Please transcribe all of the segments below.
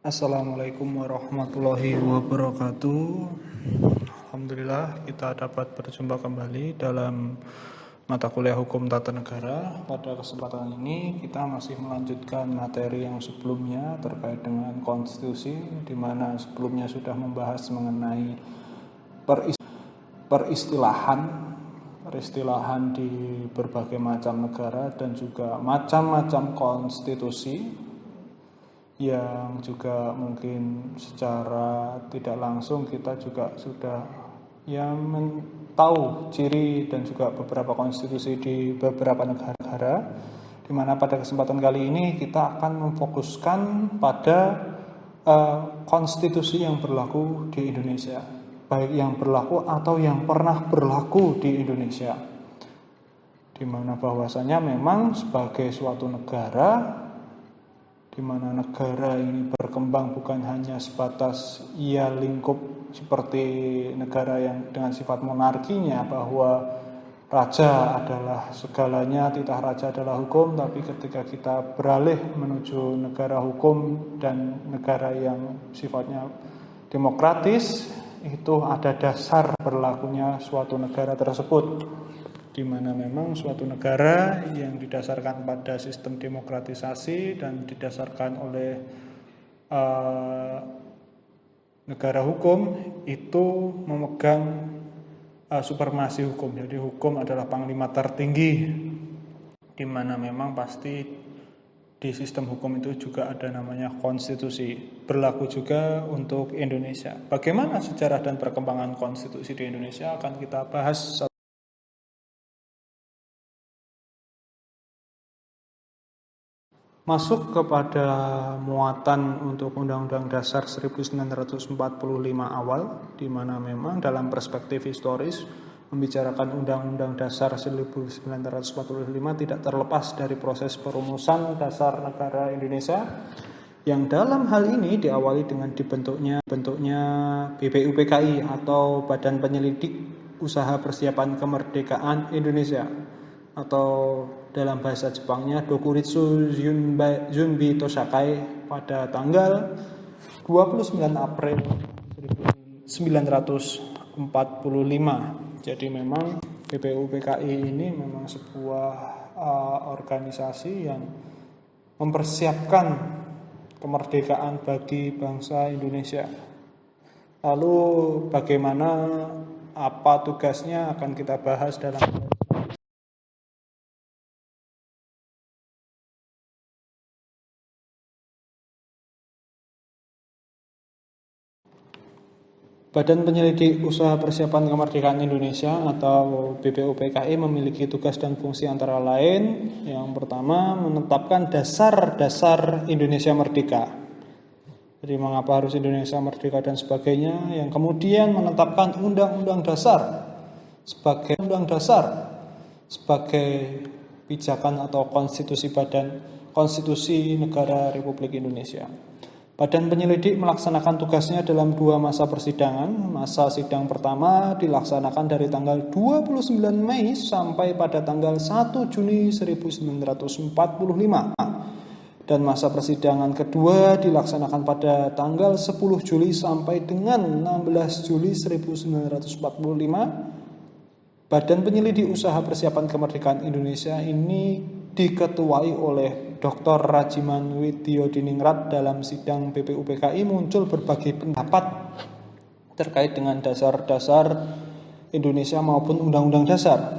Assalamualaikum warahmatullahi wabarakatuh. Alhamdulillah kita dapat berjumpa kembali dalam mata kuliah Hukum Tata Negara. Pada kesempatan ini kita masih melanjutkan materi yang sebelumnya terkait dengan konstitusi, di mana sebelumnya sudah membahas mengenai peristilahan di berbagai macam negara dan juga macam-macam konstitusi yang juga mungkin secara tidak langsung kita juga sudah tahu ciri dan juga beberapa konstitusi di beberapa negara, di mana pada kesempatan kali ini kita akan memfokuskan pada konstitusi yang berlaku di Indonesia, baik yang berlaku atau yang pernah berlaku di Indonesia, di mana bahwasanya memang sebagai suatu negara, di mana negara ini berkembang bukan hanya sebatas lingkup seperti negara yang dengan sifat monarkinya, bahwa raja adalah segalanya, titah raja adalah hukum, tapi ketika kita beralih menuju negara hukum dan negara yang sifatnya demokratis, itu ada dasar berlakunya suatu negara tersebut, di mana memang suatu negara yang didasarkan pada sistem demokratisasi dan didasarkan oleh negara hukum itu memegang supremasi hukum. Jadi hukum adalah panglima tertinggi, di mana memang pasti di sistem hukum itu juga ada namanya konstitusi. Berlaku juga untuk Indonesia. Bagaimana sejarah dan perkembangan konstitusi di Indonesia akan kita bahas. Masuk kepada muatan untuk Undang-Undang Dasar 1945 awal, di mana memang dalam perspektif historis membicarakan Undang-Undang Dasar 1945 tidak terlepas dari proses perumusan dasar negara Indonesia, yang dalam hal ini diawali dengan dibentuknya BPUPKI atau Badan Penyelidik Usaha Persiapan Kemerdekaan Indonesia, atau dalam bahasa Jepangnya Dokuritsu Junbi Toshakai, pada tanggal 29 April 1945. Jadi memang BPUPKI ini memang sebuah organisasi yang mempersiapkan kemerdekaan bagi bangsa Indonesia. Lalu bagaimana, apa tugasnya, akan kita bahas dalam Badan Penyelidik Usaha Persiapan Kemerdekaan Indonesia atau BPUPKI memiliki tugas dan fungsi antara lain. Yang pertama, menetapkan dasar-dasar Indonesia Merdeka. Jadi mengapa harus Indonesia merdeka dan sebagainya. Yang kemudian menetapkan Undang-Undang Dasar sebagai pijakan atau konstitusi negara Republik Indonesia. Badan penyelidik melaksanakan tugasnya dalam 2 masa persidangan. Masa sidang pertama dilaksanakan dari tanggal 29 Mei sampai pada tanggal 1 Juni 1945. Dan masa persidangan kedua dilaksanakan pada tanggal 10 Juli sampai dengan 16 Juli 1945. Badan Penyelidik Usaha Persiapan Kemerdekaan Indonesia ini diketuai oleh Dr. Rajiman Widyodiningrat. Dalam sidang BPUPKI muncul berbagai pendapat terkait dengan dasar-dasar Indonesia maupun Undang-Undang Dasar.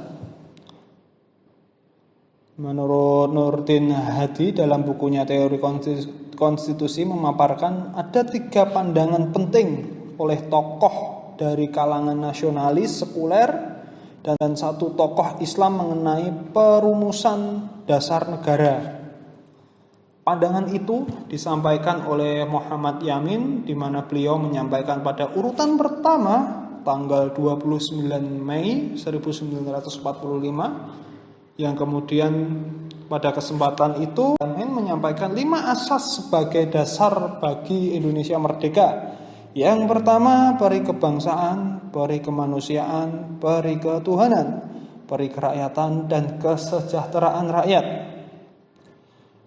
Menurut Nurdin Hadi dalam bukunya Teori Konstitusi memaparkan ada 3 pandangan penting oleh tokoh dari kalangan nasionalis sekuler dan 1 tokoh Islam mengenai perumusan dasar negara. Pandangan itu disampaikan oleh Muhammad Yamin, di mana beliau menyampaikan pada urutan pertama tanggal 29 Mei 1945, yang kemudian pada kesempatan itu Yamin menyampaikan 5 asas sebagai dasar bagi Indonesia merdeka. Yang pertama, peri kebangsaan, peri kemanusiaan, peri ketuhanan, peri kerakyatan, dan kesejahteraan rakyat.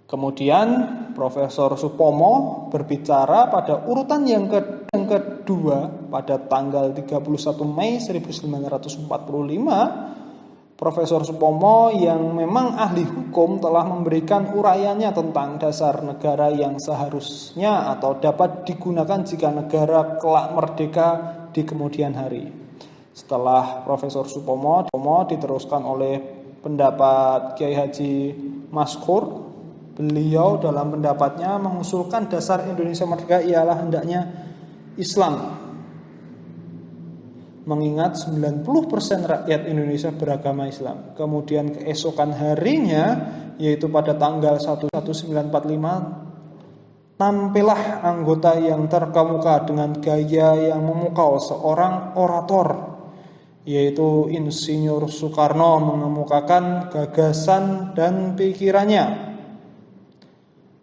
Kemudian Profesor Supomo berbicara pada urutan yang kedua pada tanggal 31 Mei 1945. Profesor Supomo yang memang ahli hukum telah memberikan uraiannya tentang dasar negara yang seharusnya atau dapat digunakan jika negara kelak merdeka di kemudian hari. Setelah Profesor Supomo diteruskan oleh pendapat Kiai Haji Maskur. Beliau dalam pendapatnya mengusulkan dasar Indonesia merdeka ialah hendaknya Islam. Mengingat 90% rakyat Indonesia beragama Islam. Kemudian keesokan harinya, yaitu pada tanggal 1945, tampillah anggota yang terkemuka dengan gaya yang memukau seorang orator, yaitu Insinyur Soekarno mengemukakan gagasan dan pikirannya.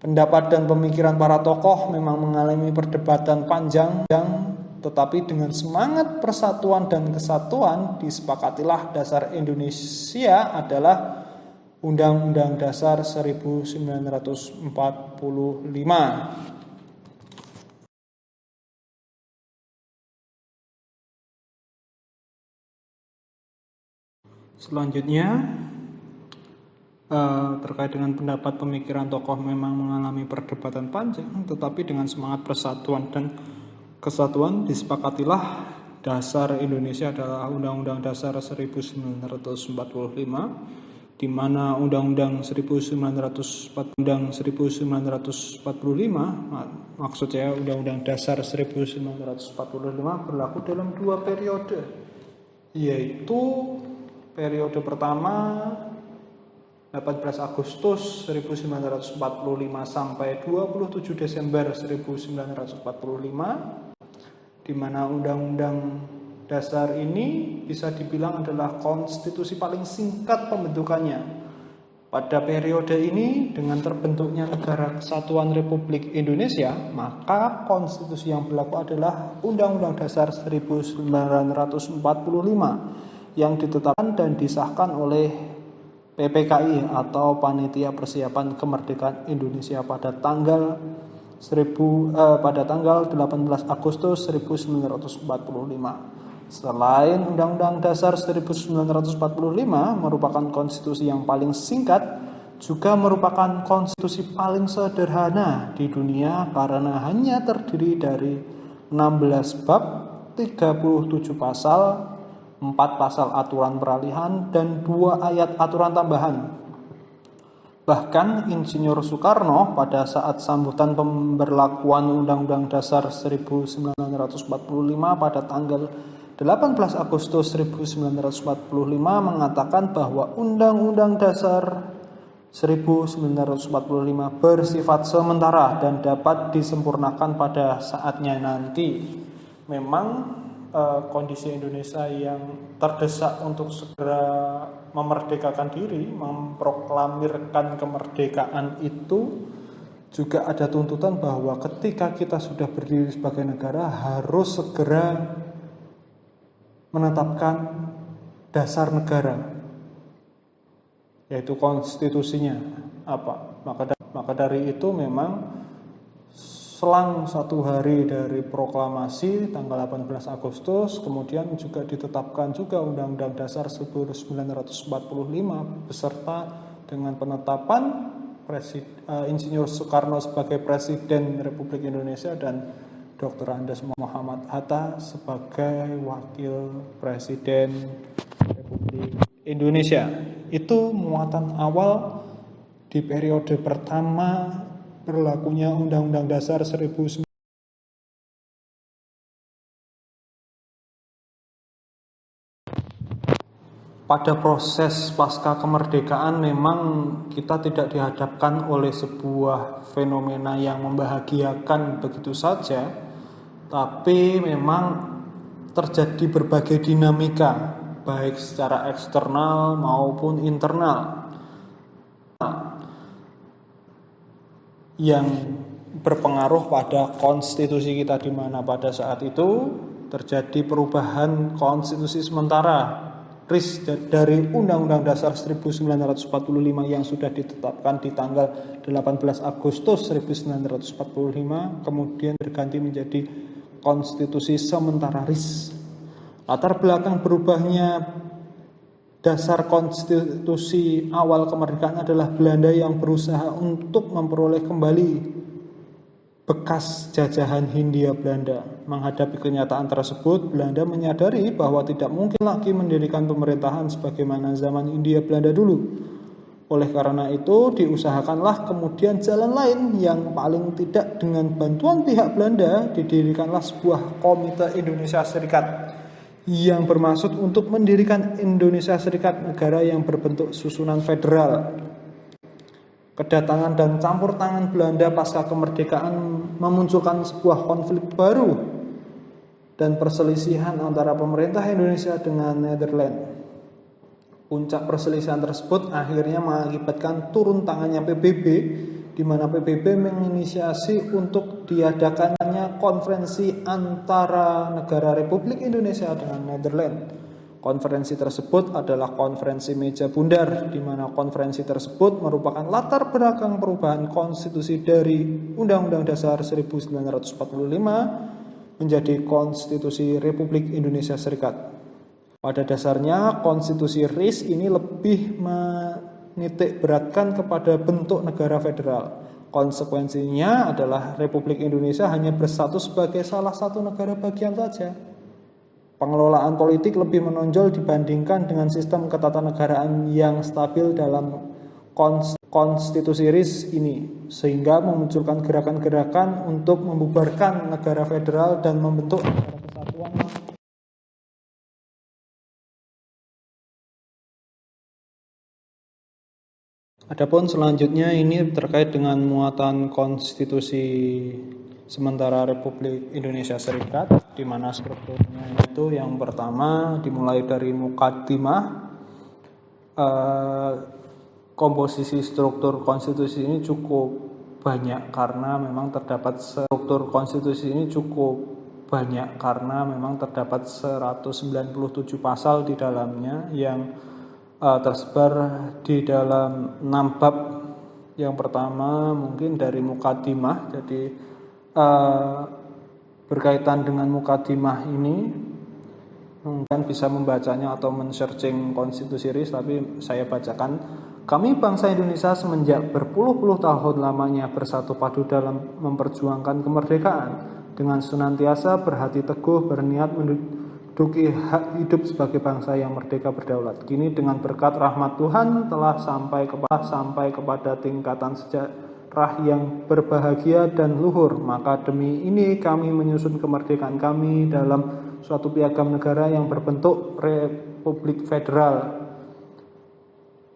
Pendapat dan pemikiran para tokoh memang mengalami perdebatan panjang, tetapi dengan semangat persatuan dan kesatuan disepakatilah dasar Indonesia adalah Undang-Undang Dasar 1945. Selanjutnya, terkait dengan pendapat pemikiran tokoh memang mengalami perdebatan panjang, tetapi dengan semangat persatuan dan kesatuan disepakatilah dasar Indonesia adalah Undang-Undang Dasar 1945, di mana Undang-Undang 1945, maksudnya Undang-Undang Dasar 1945 berlaku dalam 2 periode, yaitu periode pertama 18 Agustus 1945 sampai 27 Desember 1945, di mana Undang-Undang Dasar ini bisa dibilang adalah konstitusi paling singkat pembentukannya. Pada periode ini, dengan terbentuknya Negara Kesatuan Republik Indonesia, maka konstitusi yang berlaku adalah Undang-Undang Dasar 1945 yang ditetapkan dan disahkan oleh PPKI atau Panitia Persiapan Kemerdekaan Indonesia pada tanggal 18 Agustus 1945. Selain Undang-Undang Dasar 1945 merupakan konstitusi yang paling singkat, juga merupakan konstitusi paling sederhana di dunia karena hanya terdiri dari 16 bab, 37 pasal, 4 pasal aturan peralihan, dan 2 ayat aturan tambahan. Bahkan Insinyur Soekarno pada saat sambutan pemberlakuan Undang-Undang Dasar 1945 pada tanggal 18 Agustus 1945 mengatakan bahwa Undang-Undang Dasar 1945 bersifat sementara dan dapat disempurnakan pada saatnya nanti. Memang kondisi Indonesia yang terdesak untuk segera memerdekakan diri, memproklamirkan kemerdekaan itu juga ada tuntutan bahwa ketika kita sudah berdiri sebagai negara harus segera menetapkan dasar negara, yaitu konstitusinya apa. Maka dari itu memang selang 1 hari dari proklamasi tanggal 18 Agustus, kemudian juga ditetapkan juga Undang-Undang Dasar 1945 beserta dengan penetapan Insinyur Soekarno sebagai Presiden Republik Indonesia dan Dr. Andes Muhammad Hatta sebagai Wakil Presiden Republik Indonesia. Itu muatan awal di periode pertama berlakunya Undang-Undang Dasar 1945. Pada proses pasca kemerdekaan memang kita tidak dihadapkan oleh sebuah fenomena yang membahagiakan begitu saja, tapi memang terjadi berbagai dinamika baik secara eksternal maupun internal yang berpengaruh pada konstitusi kita, di mana pada saat itu terjadi perubahan konstitusi sementara RIS dari Undang-Undang Dasar 1945 yang sudah ditetapkan di tanggal 18 Agustus 1945 kemudian berganti menjadi konstitusi sementara RIS. Latar belakang berubahnya dasar konstitusi awal kemerdekaan adalah Belanda yang berusaha untuk memperoleh kembali bekas jajahan Hindia Belanda. Menghadapi kenyataan tersebut, Belanda menyadari bahwa tidak mungkin lagi mendirikan pemerintahan sebagaimana zaman Hindia Belanda dulu. Oleh karena itu, diusahakanlah kemudian jalan lain yang paling tidak dengan bantuan pihak Belanda, didirikanlah sebuah Komite Indonesia Serikat yang bermaksud untuk mendirikan Indonesia Serikat, negara yang berbentuk susunan federal. Kedatangan dan campur tangan Belanda pasca kemerdekaan memunculkan sebuah konflik baru dan perselisihan antara pemerintah Indonesia dengan Nederland. Puncak perselisihan tersebut akhirnya mengakibatkan turun tangannya PBB, di mana PBB menginisiasi untuk diadakannya konferensi antara negara Republik Indonesia dengan Nederland. Konferensi tersebut adalah konferensi meja bundar, di mana konferensi tersebut merupakan latar belakang perubahan konstitusi dari Undang-Undang Dasar 1945 menjadi Konstitusi Republik Indonesia Serikat. Pada dasarnya, konstitusi RIS ini lebih menitik beratkan kepada bentuk negara federal. Konsekuensinya adalah Republik Indonesia hanya berstatus sebagai salah satu negara bagian saja. Pengelolaan politik lebih menonjol dibandingkan dengan sistem ketatanegaraan yang stabil dalam konstitusi RIS ini, sehingga memunculkan gerakan-gerakan untuk membubarkan negara federal dan membentuk negara kesatuan. Adapun selanjutnya ini terkait dengan muatan konstitusi sementara Republik Indonesia Serikat, di mana strukturnya itu yang pertama dimulai dari Muqaddimah. Komposisi struktur konstitusi ini cukup banyak karena memang terdapat 197 pasal di dalamnya yang tersebar di dalam 6 bab. Yang pertama mungkin dari Muqaddimah. Jadi berkaitan dengan Muqaddimah ini mungkin bisa membacanya atau men-searching konstitusi RIS, tapi saya bacakan. Kami bangsa Indonesia semenjak berpuluh-puluh tahun lamanya bersatu padu dalam memperjuangkan kemerdekaan dengan senantiasa berhati teguh berniat menduduki hak hidup sebagai bangsa yang merdeka berdaulat. Kini dengan berkat rahmat Tuhan telah sampai kepada tingkatan sejarah yang berbahagia dan luhur. Maka demi ini kami menyusun kemerdekaan kami dalam suatu piagam negara yang berbentuk Republik Federal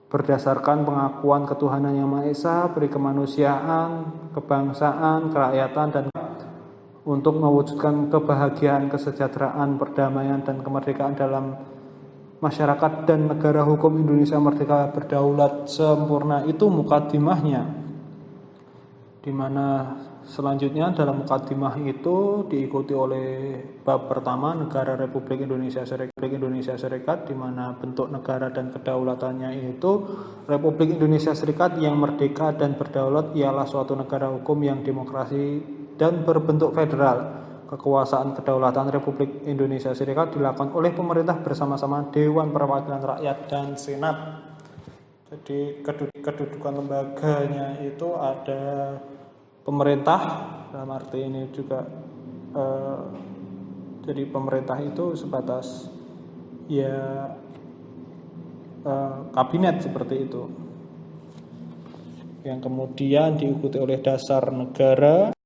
berdasarkan pengakuan ketuhanan yang Maha Esa, beri kemanusiaan, kebangsaan, kerakyatan, dan untuk mewujudkan kebahagiaan, kesejahteraan, perdamaian, dan kemerdekaan dalam masyarakat dan negara hukum Indonesia merdeka berdaulat sempurna. Itu Muqaddimahnya, di mana selanjutnya dalam Muqaddimah itu diikuti oleh bab pertama negara Republik Indonesia Serikat, di mana bentuk negara dan kedaulatannya itu Republik Indonesia Serikat yang merdeka dan berdaulat ialah suatu negara hukum yang demokrasi dan berbentuk federal. Kekuasaan kedaulatan Republik Indonesia Serikat dilakukan oleh pemerintah bersama-sama Dewan Perwakilan Rakyat dan Senat. Jadi kedudukan lembaganya itu ada pemerintah, dalam arti ini juga jadi pemerintah itu sebatas ya kabinet seperti itu, yang kemudian diikuti oleh dasar negara.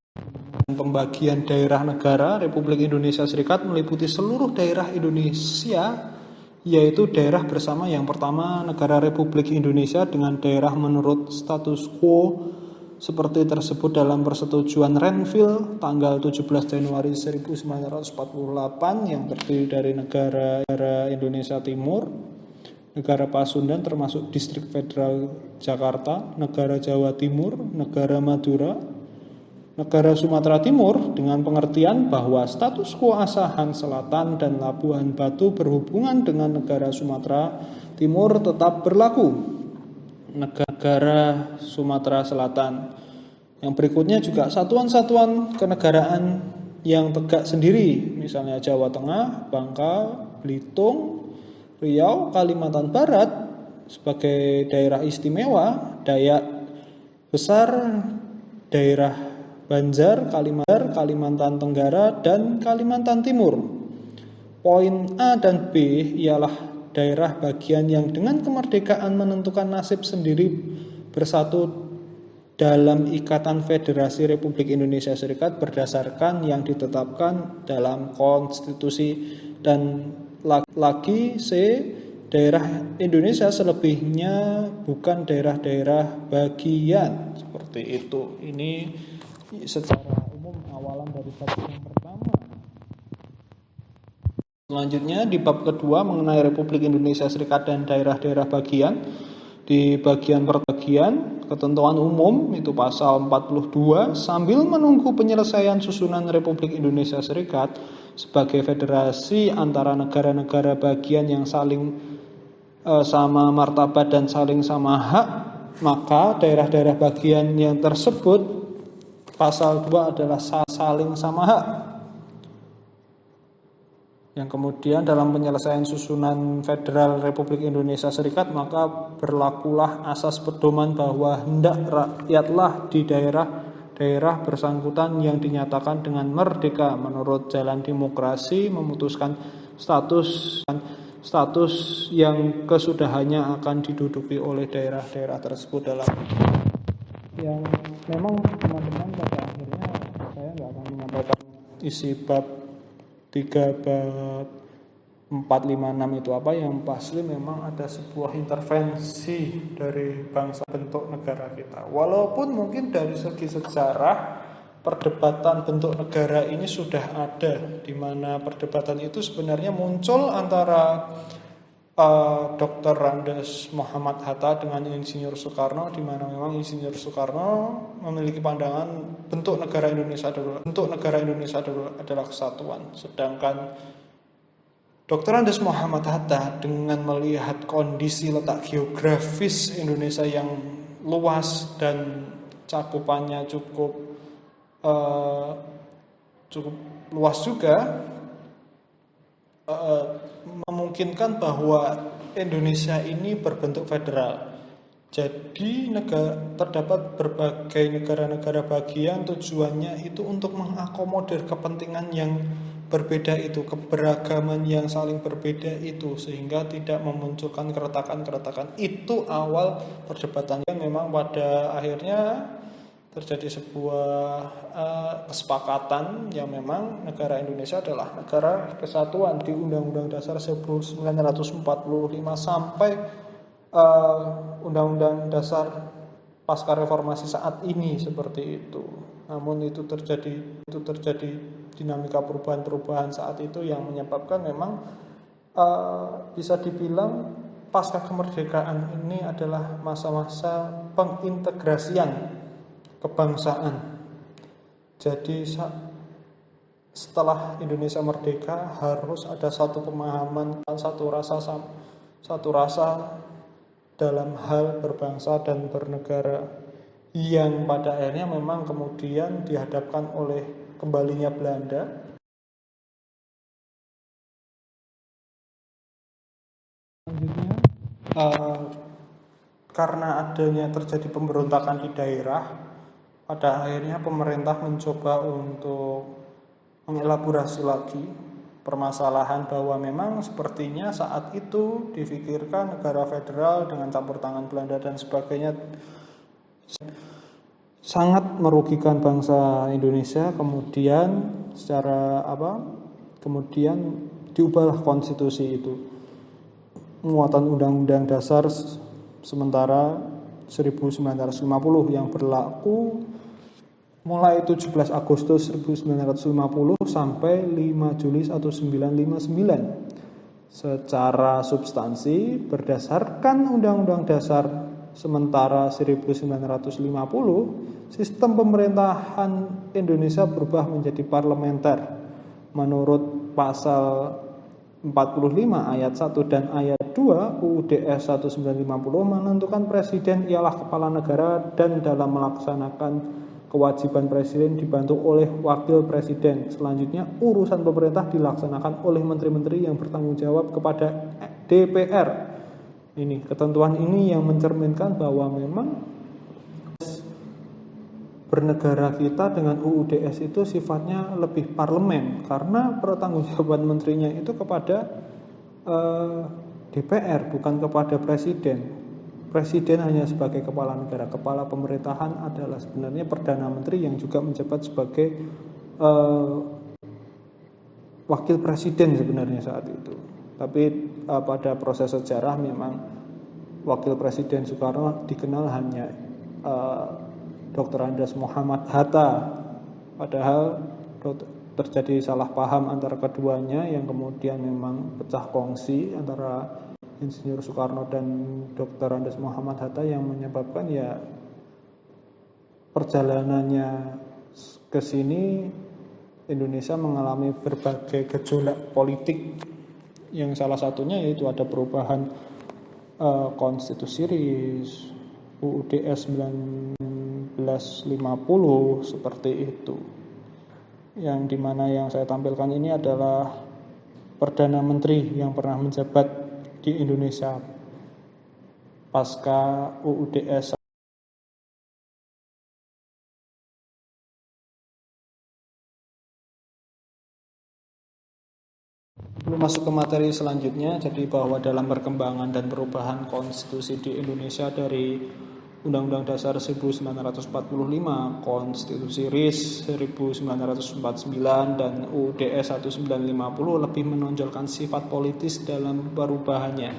Pembagian daerah negara Republik Indonesia Serikat meliputi seluruh daerah Indonesia, yaitu daerah bersama. Yang pertama negara Republik Indonesia dengan daerah menurut status quo seperti tersebut dalam persetujuan Renville tanggal 17 Januari 1948 yang terdiri dari negara Indonesia Timur, negara Pasundan termasuk Distrik Federal Jakarta, negara Jawa Timur, negara Madura, negara Sumatera Timur dengan pengertian bahwa status quo Asahan Selatan dan Labuhan Batu berhubungan dengan negara Sumatera Timur tetap berlaku. Negara Sumatera Selatan. Yang berikutnya juga satuan-satuan kenegaraan yang tegak sendiri, misalnya Jawa Tengah, Bangka, Belitung, Riau, Kalimantan Barat sebagai daerah istimewa, Dayak Besar, daerah Banjar, Kalimantan Tenggara, dan Kalimantan Timur. Poin A dan B ialah daerah bagian yang dengan kemerdekaan menentukan nasib sendiri bersatu dalam Ikatan Federasi Republik Indonesia Serikat berdasarkan yang ditetapkan dalam konstitusi. Dan lagi C, daerah Indonesia selebihnya bukan daerah-daerah bagian. Seperti itu. Ini secara umum awalan dari bab yang pertama. Selanjutnya di bab kedua mengenai Republik Indonesia Serikat dan daerah-daerah bagian. Di bagian perbagian ketentuan umum itu pasal 42, sambil menunggu penyelesaian susunan Republik Indonesia Serikat sebagai federasi antara negara-negara bagian yang saling sama martabat dan saling sama hak, maka daerah-daerah bagian yang tersebut pasal 2 adalah saling sama hak. Yang kemudian dalam penyelesaian susunan Federal Republik Indonesia Serikat, maka berlakulah asas pedoman bahwa hendak rakyatlah di daerah bersangkutan yang dinyatakan dengan merdeka menurut jalan demokrasi memutuskan status yang kesudahannya akan diduduki oleh daerah-daerah tersebut dalam yang memang teman-teman pada akhirnya saya nggak akan menyampaikan isi bab 3 bab 4, 5, 6 itu apa. Yang pasti memang ada sebuah intervensi dari bangsa bentuk negara kita. Walaupun mungkin dari segi sejarah perdebatan bentuk negara ini sudah ada, di mana perdebatan itu sebenarnya muncul antara Dr. Andes Muhammad Hatta dengan Insinyur Soekarno, di mana memang Insinyur Soekarno memiliki pandangan bentuk negara Indonesia adalah kesatuan, sedangkan Dr. Andes Muhammad Hatta dengan melihat kondisi letak geografis Indonesia yang luas dan cakupannya cukup luas juga, memungkinkan bahwa Indonesia ini berbentuk federal. Jadi terdapat berbagai negara-negara bagian, tujuannya itu untuk mengakomodir kepentingan yang berbeda itu, keberagaman yang saling berbeda itu, sehingga tidak memunculkan keretakan-keretakan. Itu awal perdebatan yang memang pada akhirnya terjadi sebuah kesepakatan yang memang negara Indonesia adalah negara kesatuan di Undang-Undang Dasar 1945 sampai Undang-Undang Dasar pasca reformasi saat ini seperti itu. Namun itu terjadi dinamika perubahan-perubahan saat itu yang menyebabkan memang bisa dibilang pasca kemerdekaan ini adalah masa-masa pengintegrasian kebangsaan. Jadi setelah Indonesia merdeka harus ada satu pemahaman, satu rasa dalam hal berbangsa dan bernegara, yang pada akhirnya memang kemudian dihadapkan oleh kembalinya Belanda. Selanjutnya karena adanya terjadi pemberontakan di daerah, pada akhirnya pemerintah mencoba untuk mengelaborasi lagi permasalahan bahwa memang sepertinya saat itu difikirkan negara federal dengan campur tangan Belanda dan sebagainya sangat merugikan bangsa Indonesia. Kemudian kemudian diubahlah konstitusi itu, muatan Undang-Undang Dasar sementara 1950 yang berlaku mulai 17 Agustus 1950 sampai 5 Juli 1959. Secara substansi berdasarkan Undang-Undang Dasar Sementara 1950, sistem pemerintahan Indonesia berubah menjadi parlementer. Menurut pasal 45 ayat 1 dan ayat 2 UUDS 1950 menentukan presiden ialah kepala negara dan dalam melaksanakan kewajiban presiden dibantu oleh wakil presiden. Selanjutnya urusan pemerintah dilaksanakan oleh menteri-menteri yang bertanggung jawab kepada DPR. Ini ketentuan ini yang mencerminkan bahwa memang bernegara kita dengan UUDS itu sifatnya lebih parlemen, karena pertanggungjawaban menterinya itu kepada DPR, bukan kepada presiden. Presiden hanya sebagai kepala negara, kepala pemerintahan adalah sebenarnya Perdana Menteri yang juga menjabat sebagai wakil presiden sebenarnya saat itu. Tapi pada proses sejarah memang wakil presiden Soekarno dikenal hanya Dr. Andes Muhammad Hatta, padahal terjadi salah paham antara keduanya yang kemudian memang pecah kongsi antara Insinyur Soekarno dan Dr. Andes Muhammad Hatta yang menyebabkan ya perjalanannya ke sini Indonesia mengalami berbagai gejolak politik, yang salah satunya yaitu ada perubahan konstitusi RIS, UUDS 1950 seperti itu. Yang dimana yang saya tampilkan ini adalah Perdana Menteri yang pernah menjabat di Indonesia pasca UUDS. Belum masuk ke materi selanjutnya, jadi bahwa dalam perkembangan dan perubahan konstitusi di Indonesia dari Undang-Undang Dasar 1945, Konstitusi RIS 1949, dan UUDS 1950 lebih menonjolkan sifat politis dalam perubahannya.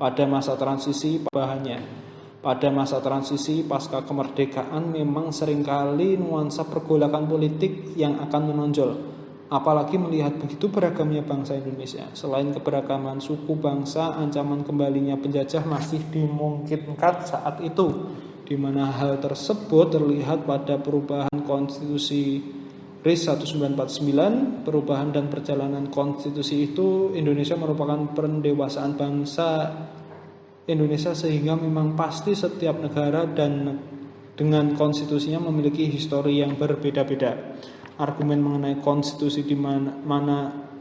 Pada masa transisi pasca kemerdekaan memang seringkali nuansa pergolakan politik yang akan menonjol. Apalagi melihat begitu beragamnya bangsa Indonesia. Selain keberagaman suku bangsa, ancaman kembalinya penjajah masih dimungkinkan saat itu, di mana hal tersebut terlihat pada perubahan konstitusi RIS 1949. Perubahan dan perjalanan konstitusi itu Indonesia merupakan pendewasaan bangsa Indonesia, sehingga memang pasti setiap negara dan dengan konstitusinya memiliki histori yang berbeda-beda. Argumen mengenai konstitusi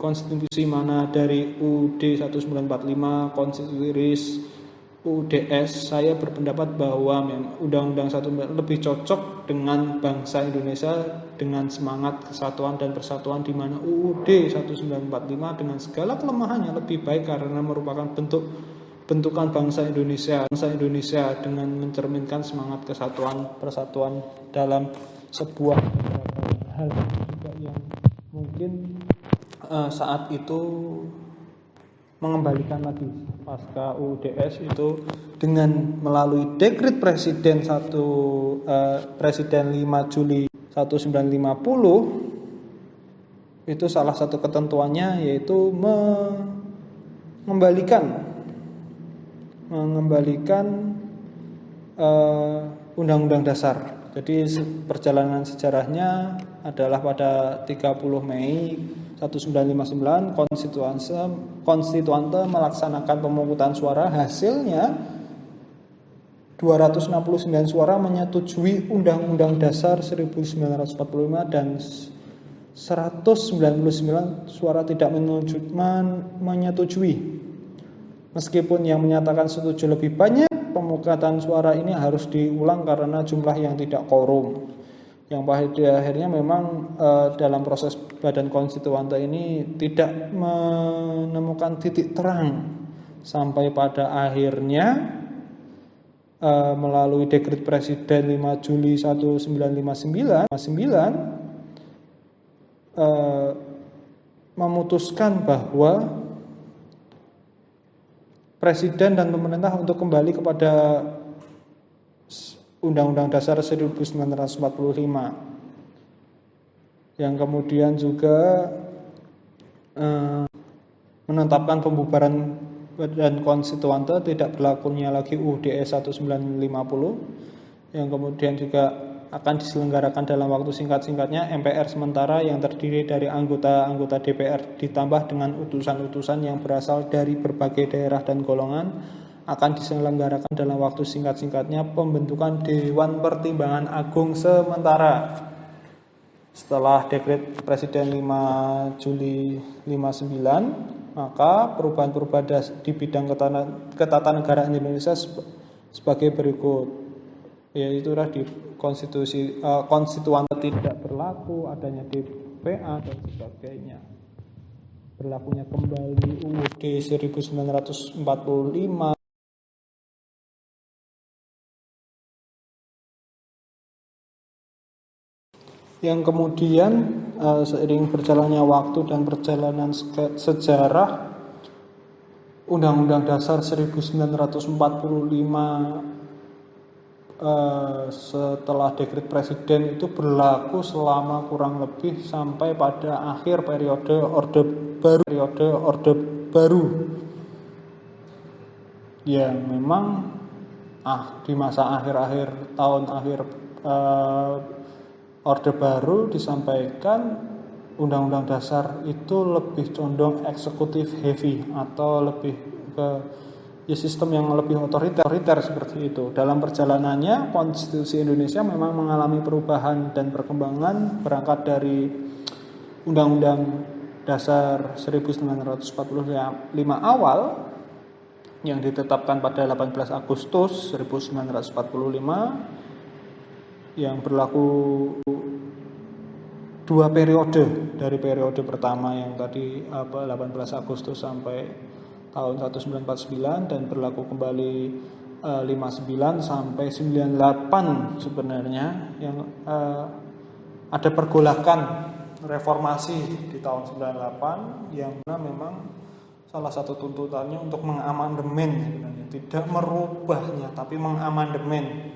konstitusi mana dari UUD 1945, konstitusi RIS, UUDS, saya berpendapat bahwa Undang-Undang 1 lebih cocok dengan bangsa Indonesia dengan semangat kesatuan dan persatuan, di mana UUD 1945 dengan segala kelemahannya lebih baik karena merupakan bentukan bangsa Indonesia dengan mencerminkan semangat kesatuan persatuan dalam sebuah hal juga yang mungkin saat itu mengembalikan lagi pasca UUDS itu dengan melalui dekret presiden 5 Juli 1950. Itu salah satu ketentuannya yaitu mengembalikan Undang-Undang Dasar. Jadi perjalanan sejarahnya adalah pada 30 Mei 1959 konstituante melaksanakan pemungutan suara. Hasilnya 269 suara menyetujui Undang-Undang Dasar 1945 dan 199 suara tidak menyetujui. Meskipun yang menyatakan setuju lebih banyak, pemungutan suara ini harus diulang karena jumlah yang tidak quorum. Yang pada akhirnya memang dalam proses badan konstituante ini tidak menemukan titik terang, sampai pada akhirnya melalui dekret presiden 5 Juli 1959 memutuskan bahwa presiden dan pemerintah untuk kembali kepada Undang-Undang Dasar 1945, yang kemudian juga menetapkan pembubaran dan konstituante, tidak berlakunya lagi UUD 1950, yang kemudian juga akan diselenggarakan dalam waktu singkat-singkatnya. MPR sementara yang terdiri dari anggota-anggota DPR ditambah dengan utusan-utusan yang berasal dari berbagai daerah dan golongan akan diselenggarakan dalam waktu singkat-singkatnya. Pembentukan Dewan Pertimbangan Agung sementara. Setelah dekret Presiden 5 Juli 59, maka perubahan-perubahan di bidang ketatanegaraan Indonesia sebagai berikut, yaitu di konstituante tidak berlaku, adanya DPA dan sebagainya. Berlakunya kembali UUD 1945. Yang kemudian seiring berjalannya waktu dan perjalanan sejarah, Undang-Undang Dasar 1945 setelah dekret Presiden itu berlaku selama kurang lebih sampai pada akhir periode Orde Baru. Ya memang di masa akhir-akhir tahun akhir Orde Baru disampaikan Undang-Undang Dasar itu lebih condong eksekutif heavy atau lebih ke sistem yang lebih otoriter seperti itu. Dalam perjalanannya konstitusi Indonesia memang mengalami perubahan dan perkembangan berangkat dari Undang-Undang Dasar 1945 awal yang ditetapkan pada 18 Agustus 1945 yang berlaku 2 periode, dari periode pertama yang tadi 18 Agustus sampai tahun 1949 dan berlaku kembali 59 sampai 98 sebenarnya, yang ada pergolakan reformasi di tahun 98 yang memang salah satu tuntutannya untuk mengamandemen sebenarnya, tidak merubahnya tapi mengamandemen.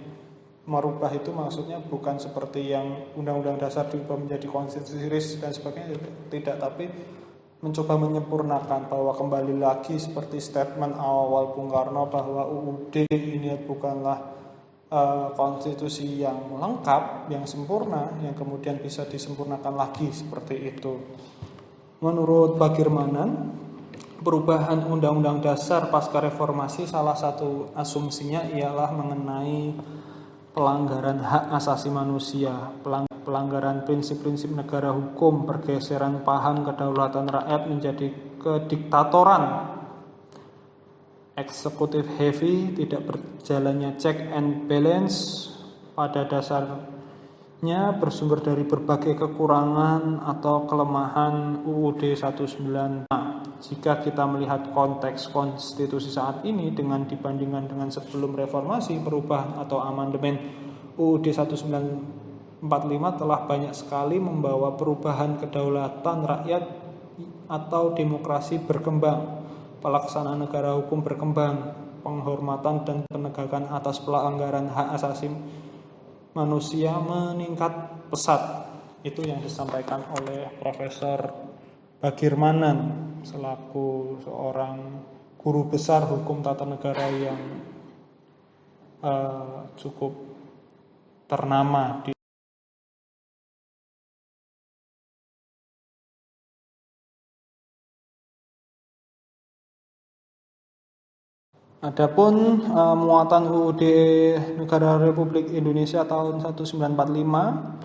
Merubah itu maksudnya bukan seperti yang Undang-Undang Dasar diubah menjadi konstitusi dan sebagainya, tidak, tapi mencoba menyempurnakan, bahwa kembali lagi seperti statement awal Bung Karno bahwa UUD ini bukanlah konstitusi yang lengkap, yang sempurna, yang kemudian bisa disempurnakan lagi seperti itu. Menurut Bagirmanan, perubahan Undang-Undang Dasar pasca reformasi salah satu asumsinya ialah mengenai pelanggaran hak asasi manusia, pelanggaran prinsip-prinsip negara hukum, pergeseran paham kedaulatan rakyat menjadi kediktatoran, eksekutif heavy, tidak berjalannya check and balance, pada dasarnya bersumber dari berbagai kekurangan atau kelemahan UUD 19. Jika kita melihat konteks konstitusi saat ini dibandingkan dengan sebelum reformasi, perubahan atau amandemen UUD 1945 telah banyak sekali membawa perubahan kedaulatan rakyat atau demokrasi berkembang, pelaksanaan negara hukum berkembang, penghormatan dan penegakan atas pelanggaran hak asasi manusia meningkat pesat. Itu yang disampaikan oleh Profesor Bagirmanan selaku seorang guru besar hukum tata negara yang cukup ternama di Adapun muatan UUD Negara Republik Indonesia tahun 1945,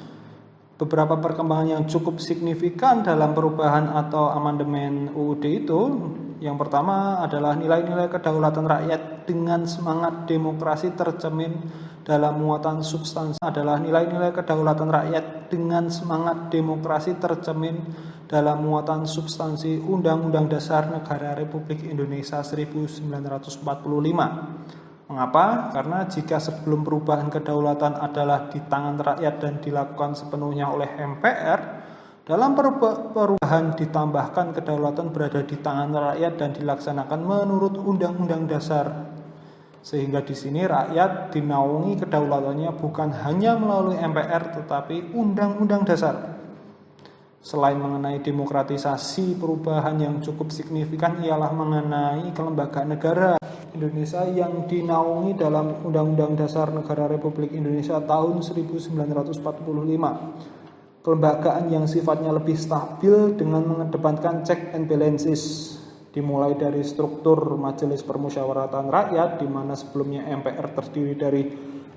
beberapa perkembangan yang cukup signifikan dalam perubahan atau amandemen UUD itu, yang pertama adalah nilai-nilai kedaulatan rakyat dengan semangat demokrasi tercermin dalam muatan substansi. Adalah nilai-nilai kedaulatan rakyat dengan semangat demokrasi tercermin dalam muatan substansi Undang-Undang Dasar Negara Republik Indonesia 1945. Mengapa? Karena jika sebelum perubahan kedaulatan adalah di tangan rakyat dan dilakukan sepenuhnya oleh MPR, dalam perubahan ditambahkan kedaulatan berada di tangan rakyat dan dilaksanakan menurut Undang-Undang Dasar. Sehingga di sini rakyat dinaungi kedaulatannya bukan hanya melalui MPR tetapi Undang-Undang Dasar. Selain mengenai demokratisasi, perubahan yang cukup signifikan ialah mengenai kelembagaan negara Indonesia yang dinaungi dalam Undang-Undang Dasar Negara Republik Indonesia tahun 1945. Kelembagaan yang sifatnya lebih stabil dengan mengedepankan check and balances, dimulai dari struktur Majelis Permusyawaratan Rakyat, di mana sebelumnya MPR terdiri dari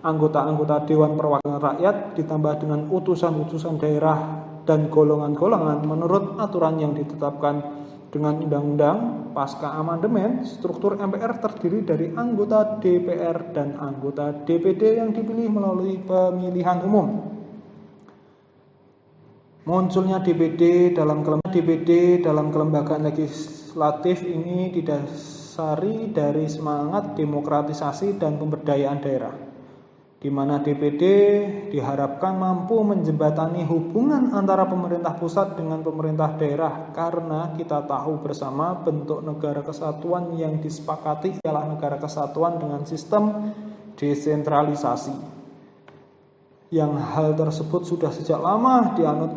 anggota-anggota Dewan Perwakilan Rakyat ditambah dengan utusan-utusan daerah dan golongan-golongan menurut aturan yang ditetapkan dengan undang-undang. Pasca amandemen, struktur MPR terdiri dari anggota DPR dan anggota DPD yang dipilih melalui pemilihan umum. Munculnya DPD dalam kelembagaan legislatif ini didasari dari semangat demokratisasi dan pemberdayaan daerah, di mana DPD diharapkan mampu menjembatani hubungan antara pemerintah pusat dengan pemerintah daerah, karena kita tahu bersama bentuk negara kesatuan yang disepakati ialah negara kesatuan dengan sistem desentralisasi. Yang hal tersebut sudah sejak lama dianut,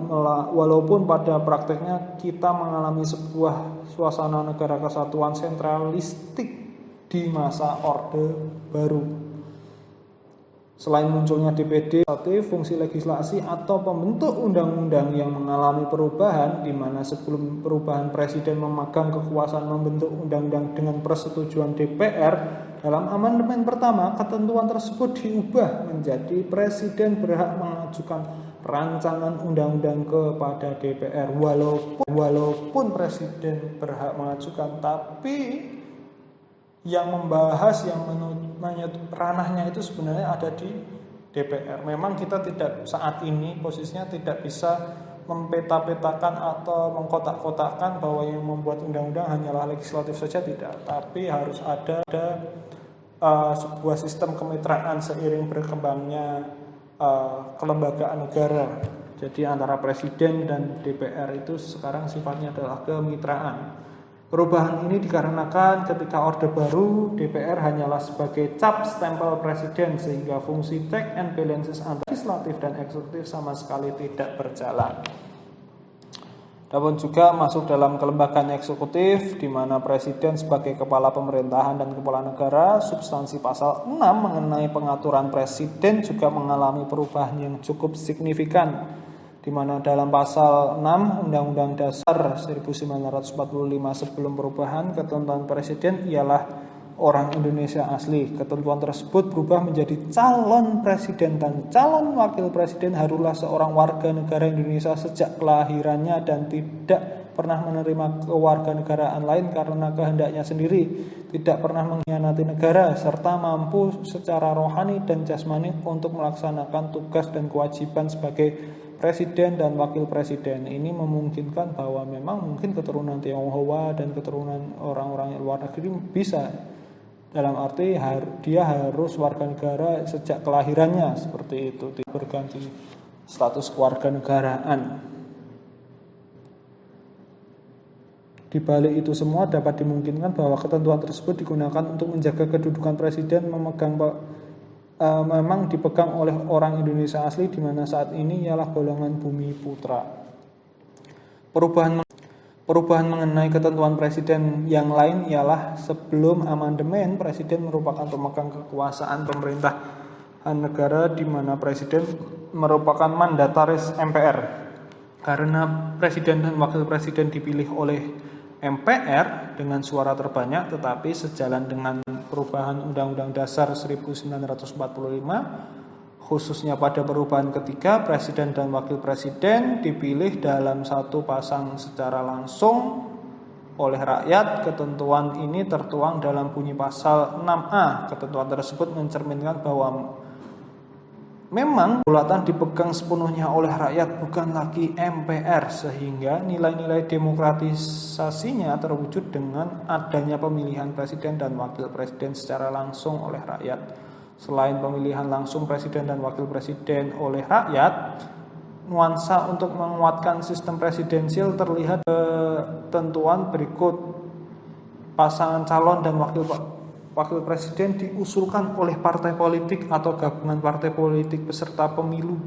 walaupun pada prakteknya kita mengalami sebuah suasana negara kesatuan sentralistik di masa Orde Baru. Selain munculnya DPD, fungsi legislasi atau pembentuk undang-undang yang mengalami perubahan, di mana sebelum perubahan Presiden memegang kekuasaan membentuk undang-undang dengan persetujuan DPR. Dalam amandemen pertama, ketentuan tersebut diubah menjadi Presiden berhak mengajukan rancangan undang-undang kepada DPR. Walaupun Presiden berhak mengajukan, tapi yang membahas, yang ranahnya itu sebenarnya ada di DPR. Memang kita tidak saat ini posisinya tidak bisa mempeta-petakan atau mengkotak-kotakkan bahwa yang membuat undang-undang hanyalah legislatif saja, tidak. Tapi harus ada sebuah sistem kemitraan seiring berkembangnya kelembagaan negara. Jadi antara Presiden dan DPR itu sekarang sifatnya adalah kemitraan. Perubahan ini dikarenakan ketika Orde Baru, DPR hanyalah sebagai cap stempel Presiden, sehingga fungsi check and balances antara legislatif dan eksekutif sama sekali tidak berjalan. Namun juga masuk dalam kelembagaan eksekutif, di mana Presiden sebagai kepala pemerintahan dan kepala negara. Substansi pasal 6 mengenai pengaturan Presiden juga mengalami perubahan yang cukup signifikan, di mana dalam pasal 6 Undang-Undang Dasar 1945 sebelum perubahan, ketentuan Presiden ialah orang Indonesia asli. Ketentuan tersebut berubah menjadi calon presiden dan calon wakil presiden haruslah seorang warga negara Indonesia sejak kelahirannya dan tidak pernah menerima kewarganegaraan lain karena kehendaknya sendiri, tidak pernah mengkhianati negara, serta mampu secara rohani dan jasmani untuk melaksanakan tugas dan kewajiban sebagai presiden dan wakil presiden. Ini memungkinkan bahwa memang mungkin keturunan Tionghoa dan keturunan orang-orang luar negeri bisa, dalam arti dia harus warga negara sejak kelahirannya, seperti itu, tidak berganti status kewarganegaraan. Di balik itu semua dapat dimungkinkan bahwa ketentuan tersebut digunakan untuk menjaga kedudukan presiden memang dipegang oleh orang Indonesia asli, di mana saat ini ialah golongan bumi putra. Perubahan mengenai ketentuan presiden yang lain ialah sebelum amandemen, presiden merupakan pemegang kekuasaan pemerintahan negara, di mana presiden merupakan mandataris MPR. Karena presiden dan wakil presiden dipilih oleh MPR dengan suara terbanyak, tetapi sejalan dengan perubahan Undang-Undang Dasar 1945, khususnya pada perubahan ketiga, presiden dan wakil presiden dipilih dalam satu pasang secara langsung oleh rakyat. Ketentuan ini tertuang dalam bunyi pasal 6A. Ketentuan tersebut mencerminkan bahwa memang kedaulatan dipegang sepenuhnya oleh rakyat, bukan lagi MPR, sehingga nilai-nilai demokratisasinya terwujud dengan adanya pemilihan presiden dan wakil presiden secara langsung oleh rakyat. Selain pemilihan langsung presiden dan wakil presiden oleh rakyat, nuansa untuk menguatkan sistem presidensial terlihat ketentuan berikut. Pasangan calon dan wakil presiden diusulkan oleh partai politik atau gabungan partai politik peserta pemilu.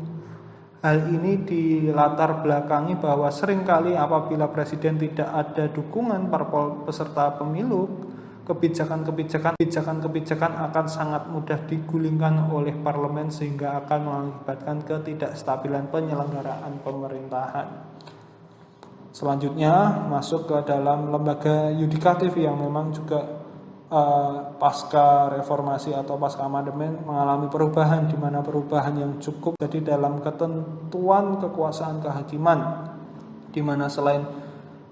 Hal ini dilatar belakangi bahwa seringkali apabila presiden tidak ada dukungan parpol peserta pemilu, kebijakan-kebijakan akan sangat mudah digulingkan oleh parlemen sehingga akan mengakibatkan ketidakstabilan penyelenggaraan pemerintahan. Selanjutnya masuk ke dalam lembaga yudikatif yang memang juga pasca reformasi atau pasca amandemen mengalami perubahan, di mana perubahan yang cukup jadi dalam ketentuan kekuasaan kehakiman, di mana selain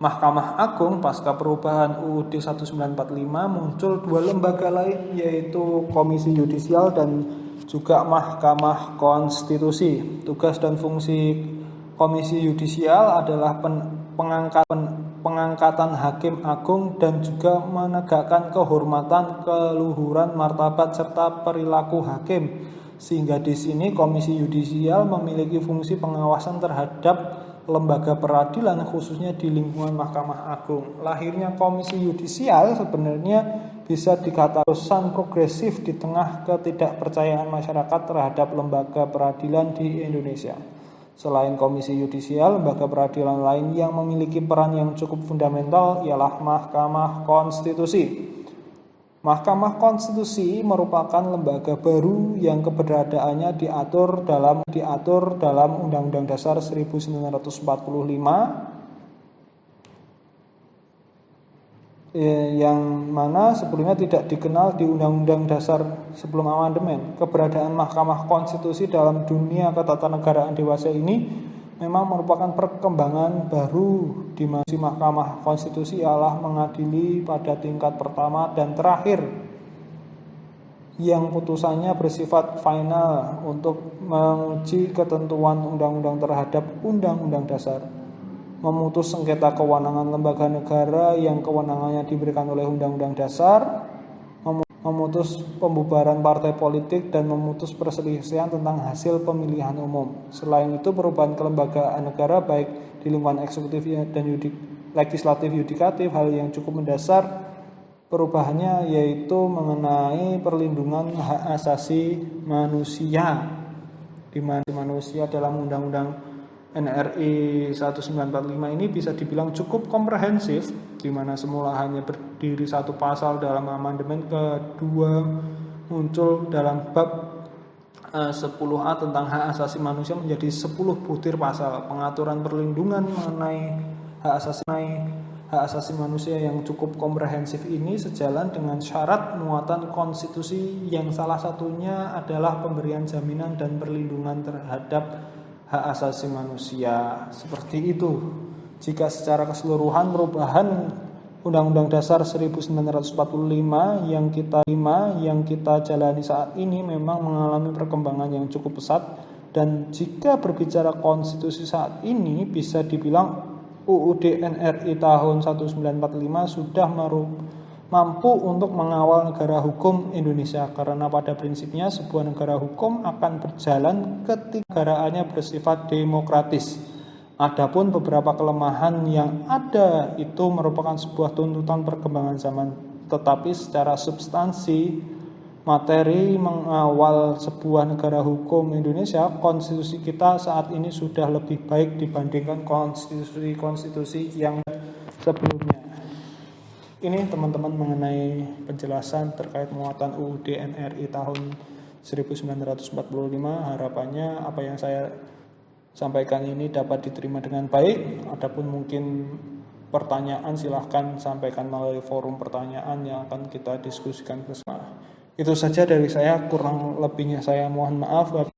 Mahkamah Agung pasca perubahan UUD 1945 muncul dua lembaga lain, yaitu Komisi Yudisial dan juga Mahkamah Konstitusi. Tugas dan fungsi Komisi Yudisial adalah pengangkatan hakim agung dan juga menegakkan kehormatan, keluhuran, martabat serta perilaku hakim. Sehingga di sini Komisi Yudisial memiliki fungsi pengawasan terhadap lembaga peradilan khususnya di lingkungan Mahkamah Agung. Lahirnya Komisi Yudisial sebenarnya bisa dikatakan pesan progresif di tengah ketidakpercayaan masyarakat terhadap lembaga peradilan di Indonesia. Selain Komisi Yudisial, lembaga peradilan lain yang memiliki peran yang cukup fundamental ialah Mahkamah Konstitusi. Mahkamah Konstitusi merupakan lembaga baru yang keberadaannya diatur dalam Undang-Undang Dasar 1945, yang mana sebelumnya tidak dikenal di Undang-Undang Dasar sebelum amandemen. Keberadaan Mahkamah Konstitusi dalam dunia ketatanegaraan dewasa ini memang merupakan perkembangan baru, di mana Mahkamah Konstitusi ialah mengadili pada tingkat pertama dan terakhir yang putusannya bersifat final untuk menguji ketentuan undang-undang terhadap Undang-Undang Dasar, memutus sengketa kewenangan lembaga negara yang kewenangannya diberikan oleh Undang-Undang Dasar, memutus pembubaran partai politik, dan memutus perselisihan tentang hasil pemilihan umum. Selain itu, perubahan kelembagaan negara baik di lingkungan eksekutif dan legislatif yudikatif, hal yang cukup mendasar perubahannya yaitu mengenai perlindungan hak asasi manusia, di mana manusia dalam Undang-Undang NRI 1945 ini bisa dibilang cukup komprehensif, di mana semula hanya berdiri satu pasal dalam amandemen kedua muncul dalam bab 10A tentang hak asasi manusia menjadi 10 butir pasal. Pengaturan perlindungan mengenai hak asasi manusia yang cukup komprehensif ini sejalan dengan syarat muatan konstitusi yang salah satunya adalah pemberian jaminan dan perlindungan terhadap hak asasi manusia. Seperti itu. Jika secara keseluruhan perubahan Undang-Undang Dasar 1945 yang kita jalani saat ini memang mengalami perkembangan yang cukup pesat, dan jika berbicara konstitusi saat ini bisa dibilang UUD NRI tahun 1945 sudah mampu untuk mengawal negara hukum Indonesia, karena pada prinsipnya sebuah negara hukum akan berjalan ketika negaraannya bersifat demokratis. Adapun beberapa kelemahan yang ada itu merupakan sebuah tuntutan perkembangan zaman, tetapi secara substansi materi mengawal sebuah negara hukum Indonesia, konstitusi kita saat ini sudah lebih baik dibandingkan konstitusi yang sebelumnya. Ini teman-teman mengenai penjelasan terkait muatan UUD NRI tahun 1945. Harapannya apa yang saya sampaikan ini dapat diterima dengan baik. Adapun mungkin pertanyaan silahkan sampaikan melalui forum pertanyaan yang akan kita diskusikan bersama. Itu saja dari saya, kurang lebihnya saya mohon maaf.